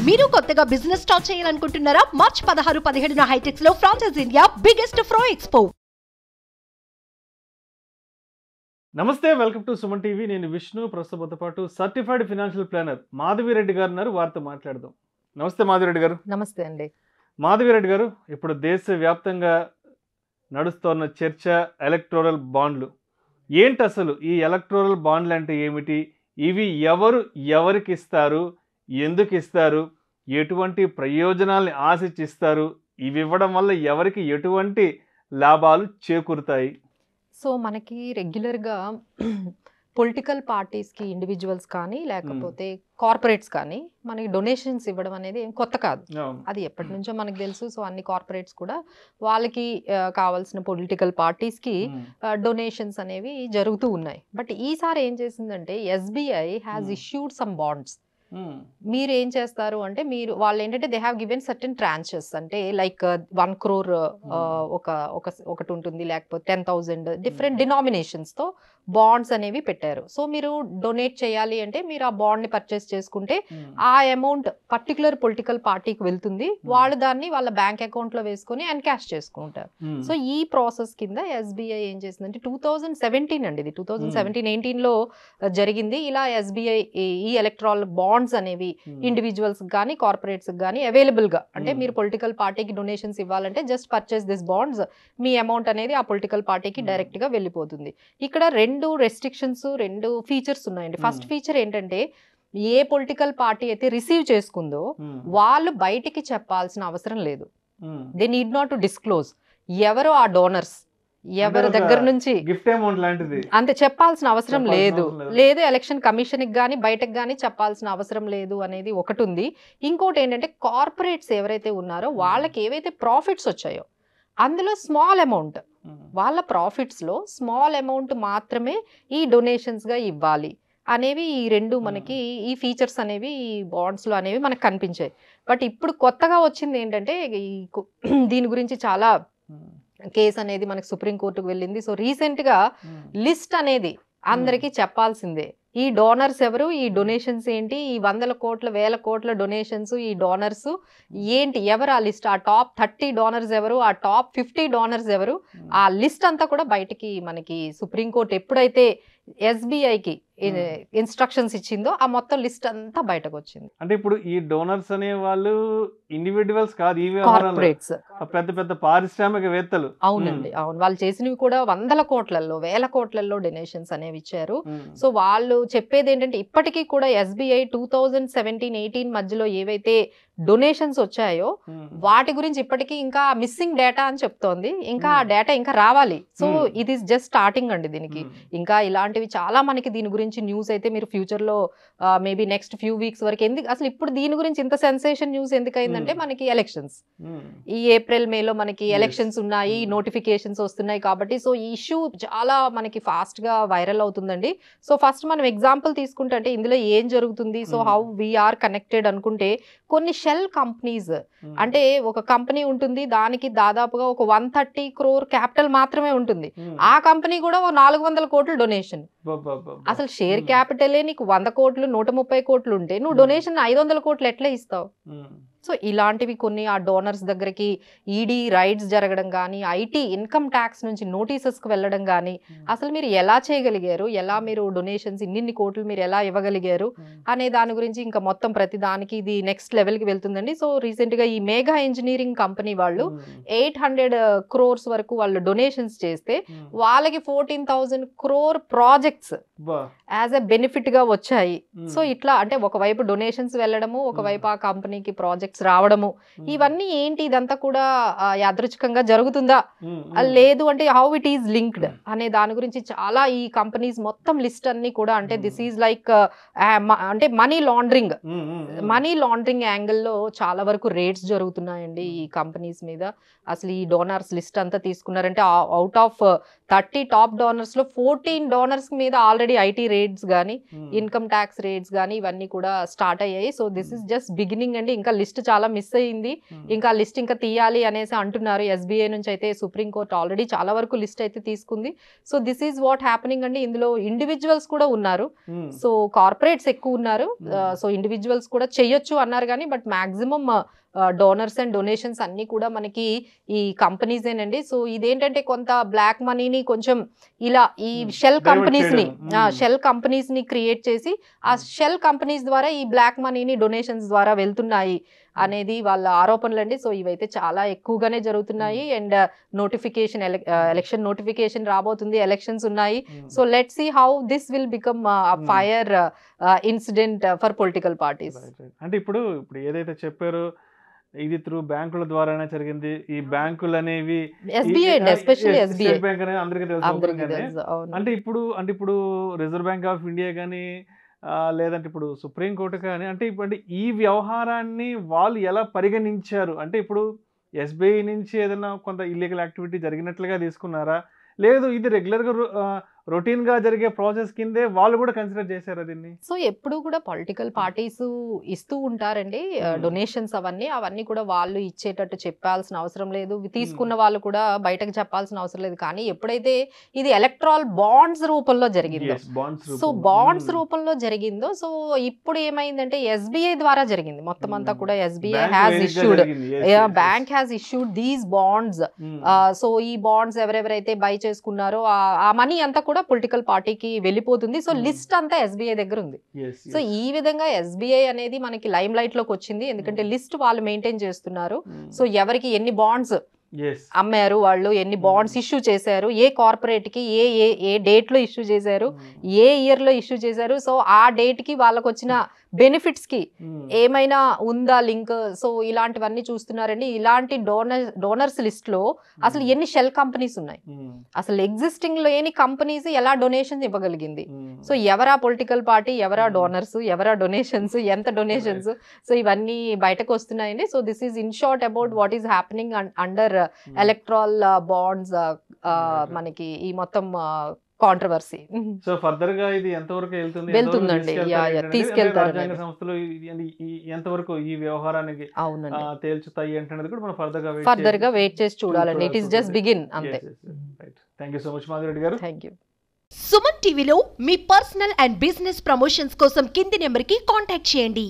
మీరు కొత్తగా business start చేయాలనుకుంటున్నారా? మార్చ్ 16-17 హైటెక్స్ లో ఫ్రాన్సెస్ ఇండియా బిగ్గెస్ట్ ఫ్రో ఎక్స్పో. నమస్తే, వెల్కమ్ టు సుమన్ టీవీ. నేను విష్ణు. ప్రస్తుతంతో పాటు సర్టిఫైడ్ ఫైనాన్షియల్ ప్లానర్ మాధవిరెడ్డి గారు ఉన్నారు. వారితో మాట్లాడదాం. నమస్తే మాధవిరెడ్డి గారు. నమస్తే అండి. మాధవిరెడ్డి గారు, ఇప్పుడు దేశవ్యాప్తంగా నడుస్తున్న చర్చ ఎలక్టోరల్ బాండ్లు. ఏంటి అసలు ఈ ఎలక్టోరల్ బాండ్లు అంటే ఏమిటి? ఇవి ఎవరికి ఇస్తారు, ఎందుకు ఇస్తారు, ఎటువంటి ప్రయోజనాల్ని ఆశించిస్తారు, ఇవి ఇవ్వడం వల్ల ఎవరికి ఎటువంటి లాభాలు చేకూరుతాయి? సో మనకి రెగ్యులర్గా పొలిటికల్ పార్టీస్కి ఇండివిజువల్స్ కానీ లేకపోతే కార్పొరేట్స్ కానీ మనకి డొనేషన్స్ ఇవ్వడం అనేది ఏం కొత్త కాదు. అది ఎప్పటి నుంచో మనకు తెలుసు. సో అన్ని కార్పొరేట్స్ కూడా వాళ్ళకి కావాల్సిన పొలిటికల్ పార్టీస్కి డొనేషన్స్ అనేవి జరుగుతూ ఉన్నాయి. బట్ ఈసారి ఏం చేసిందంటే SBI has issued some bonds. మీరు ఏం చేస్తారు అంటే వాళ్ళు ఏంటంటే they have given certain tranches, అంటే లైక్ 1 crore ఒకటి ఉంటుంది, లేకపోతే 10,000 డిఫరెంట్ డినామినేషన్స్ తో బాండ్స్ అనేవి పెట్టారు. సో మీరు డొనేట్ చేయాలి అంటే మీరు ఆ బాండ్ ని పర్చేస్ చేసుకుంటే ఆ అమౌంట్ పర్టికులర్ పొలిటికల్ పార్టీకి వెళ్తుంది. వాళ్ళు దాన్ని వాళ్ళ బ్యాంక్ అకౌంట్ లో వేసుకొని ఎన్కాష్ చేసుకుంటారు. సో ఈ ప్రాసెస్ కింద ఎస్బీఐ ఏం చేసిందంటే 2017 అండి, ఇది 2017-18 లో జరిగింది. ఇలా ఎస్బీఐ ఈ ఎలక్ట్రల్ బాండ్స్ అనేవి ఇండివిజువల్స్ కానీ కార్పొరేట్స్ కానీ అవైలబుల్ గా, అంటే మీరు పొలిటికల్ పార్టీకి డొనేషన్స్ ఇవ్వాలంటే just purchase this bonds, me amount అనేది ఆ పొలిటికల్ పార్టీకి డైరెక్ట్ గా వెళ్ళిపోతుంది. ఇక్కడ 2 రెస్ట్రిక్షన్స్, 2 ఫీచర్స్ ఉన్నాయండి. ఫస్ట్ ఫీచర్ ఏంటంటే ఏ పొలిటికల్ పార్టీ అయితే రిసీవ్ చేసుకుందో వాళ్ళు బయటికి చెప్పాల్సిన అవసరం లేదు. They need not to disclose ఎవరు ఆ డోనర్స్, ఎవరి దగ్గర నుంచి గిఫ్ట్ అమౌంట్ లాంటిది అంతే చెప్పాల్సిన అవసరం లేదు. ఎలక్షన్ కమిషన్ కి కానీ బయటకు కానీ చెప్పాల్సిన అవసరం లేదు అనేది ఒకటి ఉంది. ఇంకోటి ఏంటంటే కార్పొరేట్స్ ఎవరైతే ఉన్నారో వాళ్ళకి ఏవైతే ప్రాఫిట్స్ వచ్చాయో అందులో స్మాల్ అమౌంట్, వాళ్ళ ప్రాఫిట్స్ లో స్మాల్ అమౌంట్ మాత్రమే ఈ డొనేషన్స్ గా ఇవ్వాలి అనేవి ఈ 2 మనకి ఈ ఫీచర్స్ అనేవి ఈ బాండ్స్ లో అనేవి మనకు కనిపించాయి. బట్ ఇప్పుడు కొత్తగా వచ్చింది ఏంటంటే దీని గురించి చాలా కేసు అనేది మనకి సుప్రీంకోర్టుకు వెళ్ళింది. సో రీసెంట్ గా లిస్ట్ అనేది అందరికీ చెప్పాల్సిందే. ఈ డోనర్స్ ఎవరు, ఈ డొనేషన్స్ ఏంటి, ఈ 100 కోట్ల 1000 కోట్ల డొనేషన్స్, ఈ డోనర్స్ ఏంటి, ఎవరు ఆ లిస్ట్, ఆ టాప్ 30 డోనర్స్ ఎవరు, ఆ టాప్ 50 డోనర్స్ ఎవరు, ఆ లిస్ట్ అంతా కూడా బయటికి మనకి సుప్రీంకోర్టు ఎప్పుడైతే ఎస్బీఐకి ఇన్స్ట్రక్షన్స్ ఇచ్చిందో ఆ మొత్తం లిస్ట్ అంతా బయటకు వచ్చింది. అంటే ఇప్పుడు ఈ డోనర్స్ అనే వాళ్ళు ఇండివిజువల్స్ కాదు, ఈ కార్పొరేట్స్, పెద్ద పెద్ద పారిశ్రామికవేత్తలు. అవునండి, అవును. వాళ్ళు చేసినవి కూడా 100 కోట్లలో 1000 కోట్లలో డొనేషన్స్ అనేవి ఇచ్చారు. సో వాళ్ళు చెప్పేది ఏంటంటే ఇప్పటికీ కూడా ఎస్బీఐ 2017-18 మధ్యలో ఏవైతే డొనేషన్స్ వచ్చాయో వాటి గురించి ఇప్పటికీ ఇంకా మిస్సింగ్ డేటా అని చెప్తోంది. ఇంకా ఆ డేటా ఇంకా రావాలి. సో ఇది ఇస్ జస్ట్ స్టార్టింగ్ అండి. దీనికి ఇంకా ఇలాంటివి చాలా మనకి దీని గురించి న్యూస్ అయితే మీరు ఫ్యూచర్ లో మేబీ నెక్స్ట్ ఫ్యూ వీక్స్ వరకు ఎందుకు అసలు ఇప్పుడు దీని గురించి ఇంత సెన్సేషన్ న్యూస్ ఎందుకు అయిందంటే మనకి ఎలక్షన్స్ ఈ ఏప్రిల్ మేలో మనకి ఎలక్షన్స్ ఉన్నాయి, నోటిఫికేషన్స్ వస్తున్నాయి కాబట్టి సో ఈ ఇష్యూ చాలా మనకి ఫాస్ట్ గా వైరల్ అవుతుందండి. సో ఫస్ట్ మనం ఎగ్జాంపుల్ తీసుకుంటే అంటే ఇందులో ఏం జరుగుతుంది, సో హౌ వీఆర్ కనెక్టెడ్ అనుకుంటే కొన్ని షెల్ కంపెనీస్, అంటే ఒక కంపెనీ ఉంటుంది, దానికి దాదాపుగా ఒక 130 crore క్యాపిటల్ మాత్రమే ఉంటుంది. ఆ కంపెనీ కూడా 400 కోట్లు డొనేషన్. అసలు షేర్ క్యాపిటలే నీకు 100 కోట్లు 130 కోట్లు ఉంటే నువ్వు డొనేషన్ 500 కోట్లు ఎట్లా ఇస్తావు? సో ఇలాంటివి కొన్ని ఆ డోనర్స్ దగ్గరికి ఈడీ రైడ్స్ జరగడం కానీ, ఐటీ ఇన్కమ్ ట్యాక్స్ నుంచి నోటీసెస్కి వెళ్ళడం కానీ, అసలు మీరు ఎలా చేయగలిగారు, ఎలా మీరు డొనేషన్స్ ఇన్ని కోట్లు మీరు ఎలా ఇవ్వగలిగారు అనే దాని గురించి ఇంకా మొత్తం ప్రతి దానికి ఇది నెక్స్ట్ లెవెల్కి వెళ్తుందండి. సో రీసెంట్గా ఈ మేఘా ఇంజనీరింగ్ కంపెనీ వాళ్ళు 800 crores వరకు వాళ్ళు డొనేషన్స్ చేస్తే వాళ్ళకి 14,000 crore projects as a benefit గా వచ్చాయి. సో ఇట్లా అంటే ఒకవైపు డొనేషన్స్ వెళ్ళడము, ఒకవైపు ఆ కంపెనీకి ప్రాజెక్ట్స్ రావడము, ఇవన్నీ ఏంటి ఇదంతా కూడా యాదృచ్ఛికంగా జరుగుతుందా లేదు అంటే హౌ ఇట్ ఈస్ లింక్డ్ అనే దాని గురించి చాలా ఈ కంపెనీస్ మొత్తం లిస్ట్ అన్ని కూడా అంటే దిస్ ఈజ్ లైక్ అంటే మనీ లాండరింగ్ యాంగిల్లో చాలా వరకు రేట్స్ జరుగుతున్నాయండి ఈ కంపెనీస్ మీద. అసలు ఈ డోనర్స్ లిస్ట్ అంతా తీసుకున్నారంటే అవుట్ ఆఫ్ 30 టాప్ డోనర్స్ లో 14 డోనర్స్ మీద ఆల్రెడీ ఐటీ రేట్స్ కానీ ఇన్కమ్ ట్యాక్స్ రేట్స్ కానీ ఇవన్నీ కూడా స్టార్ట్ అయ్యాయి. So this is just beginning అండి. ఇంకా లిస్ట్ చాలా మిస్ అయ్యింది, ఇంకా లిస్ట్ ఇంకా తీయాలి అనేసి అంటున్నారు. ఎస్బీఐ నుంచి అయితే సుప్రీంకోర్టు ఆల్రెడీ చాలా వరకు లిస్ట్ అయితే తీసుకుంది. So this is what happening అండి. ఇందులో ఇండివిజువల్స్ కూడా ఉన్నారు, సో కార్పొరేట్స్ ఎక్కువ ఉన్నారు. సో ఇండివిజువల్స్ కూడా చెయ్యొచ్చు అన్నారు కానీ but maximum donors and donations అన్ని కూడా మనకి ఈ కంపెనీసేనండి. సో ఇదేంటంటే కొంత బ్లాక్ మనీని కొంచెం ఇలా ఈ షెల్ కంపెనీస్ ని క్రియేట్ చేసి ఆ షెల్ కంపెనీస్ ద్వారా ఈ బ్లాక్ మనీని డొనేషన్స్ ద్వారా వెళ్తున్నాయి అనేది వాళ్ళ ఆరోపణలు అండి. సో ఇవైతే చాలా ఎక్కువగానే జరుగుతున్నాయి. అండ్ నోటిఫికేషన్ ఎలక్షన్ నోటిఫికేషన్ రాబోతుంది, ఎలక్షన్స్ ఉన్నాయి. So let's see how this will become fire incident for political parties. అంటే ఇప్పుడు ఏదైతే చెప్పారో ఇది త్రూ బ్యాంకుల ద్వారానే జరిగింది. ఈ బ్యాంకులు అనేవి స్టేట్ బ్యాంక్ అనేది అందరికీ తెలుసు. అంటే ఇప్పుడు రిజర్వ్ బ్యాంక్ ఆఫ్ ఇండియా కానీ లేదంటే ఇప్పుడు సుప్రీంకోర్టు కానీ అంటే ఇప్పుడు ఈ వ్యవహారాన్ని వాళ్ళు ఎలా పరిగణించారు? అంటే ఇప్పుడు ఎస్బీఐ నుంచి ఏదైనా కొంత ఇల్లీగల్ యాక్టివిటీ జరిగినట్లుగా తీసుకున్నారా, లేదు ఇది రెగ్యులర్గా రొటీన్ గా జరిగే ప్రాసెస్ కిందే వాళ్ళు కూడా కన్సిడర్ చేశారు దీన్ని? సో ఎప్పుడు కూడా పొలిటికల్ పార్టీస్ ఇస్తూ ఉంటారండి డొనేషన్స్, అవన్నీ కూడా వాళ్ళు ఇచ్చేటట్టు చెప్పాల్సిన అవసరం లేదు, తీసుకున్న వాళ్ళు కూడా బయటకు చెప్పాల్సిన అవసరం లేదు. కానీ ఎప్పుడైతే ఇది ఎలక్ట్రల్ బాండ్స్ రూపంలో జరిగిందో, సో బాండ్స్ రూపంలో జరిగిందో, సో ఇప్పుడు ఏమైందంటే ఎస్బీఐ ద్వారా జరిగింది మొత్తం అంతా కూడా. SBI has issued, bank has issued these bonds. So ఈ బాండ్స్ ఎవరెవరైతే బై చేసుకున్నారో ఆ మనీ అంతా కూడా పొలిటికల్ పార్టీకి వెళ్ళిపోతుంది. సో లిస్ట్ అంతా ఎస్బీఐ దగ్గర ఉంది. సో ఈ విధంగా ఎస్బీఐ అనేది మనకి లైమ్ లైట్ లోకి వచ్చింది, ఎందుకంటే లిస్ట్ వాళ్ళు మెయింటైన్ చేస్తున్నారు. సో ఎవరికి ఎన్ని బాండ్స్ అమ్మారు, వాళ్ళు ఎన్ని బాండ్స్ ఇష్యూ చేశారు, ఏ కార్పొరేట్ కి ఏ డేట్ లో ఇష్యూ చేశారు, ఏ ఇయర్ లో ఇష్యూ చేశారు, సో ఆ డేట్ కి వాళ్ళకి వచ్చిన బెనిఫిట్స్ కి ఏమైనా ఉందా లింక్, సో ఇలాంటివన్నీ చూస్తున్నారండి. ఇలాంటి డోనర్స్ లిస్ట్ లో అసలు ఎన్ని షెల్ కంపెనీస్ ఉన్నాయి, అసలు ఎగ్జిస్టింగ్ లేని కంపెనీస్ ఎలా డొనేషన్స్ ఇవ్వగలిగింది, సో ఎవరా పొలిటికల్ పార్టీ, ఎవరా డోనర్స్, ఎవరా డొనేషన్స్, ఎంత డొనేషన్స్, సో ఇవన్నీ బయటకు వస్తున్నాయండి. So this is in short about what is happening under electoral bonds మనకి ఈ మొత్తం కాంట్రవర్సీ. సో ఫర్దర్ గా ఇది ఎంతవరకు వెళ్తుందండి, తీసుకెళ్తారు రాజ్యాంగ సంస్థలు ఎంతవరకు ఈ వ్యవహారానికి తేల్చుతాయి అంటే కూడా మనం ఫర్దర్ గా వెయిట్ చేసి చూడాలండి. ఇట్ ఈస్ జస్ట్ బిగిన్ అంతే. Thank you so much Madhureddy garu. Thank you. Suman టీవీలో మీ పర్సనల్ అండ్ బిజినెస్ ప్రమోషన్స్ కోసం కింది నెంబర్ కి కాంటాక్ట్ చేయండి.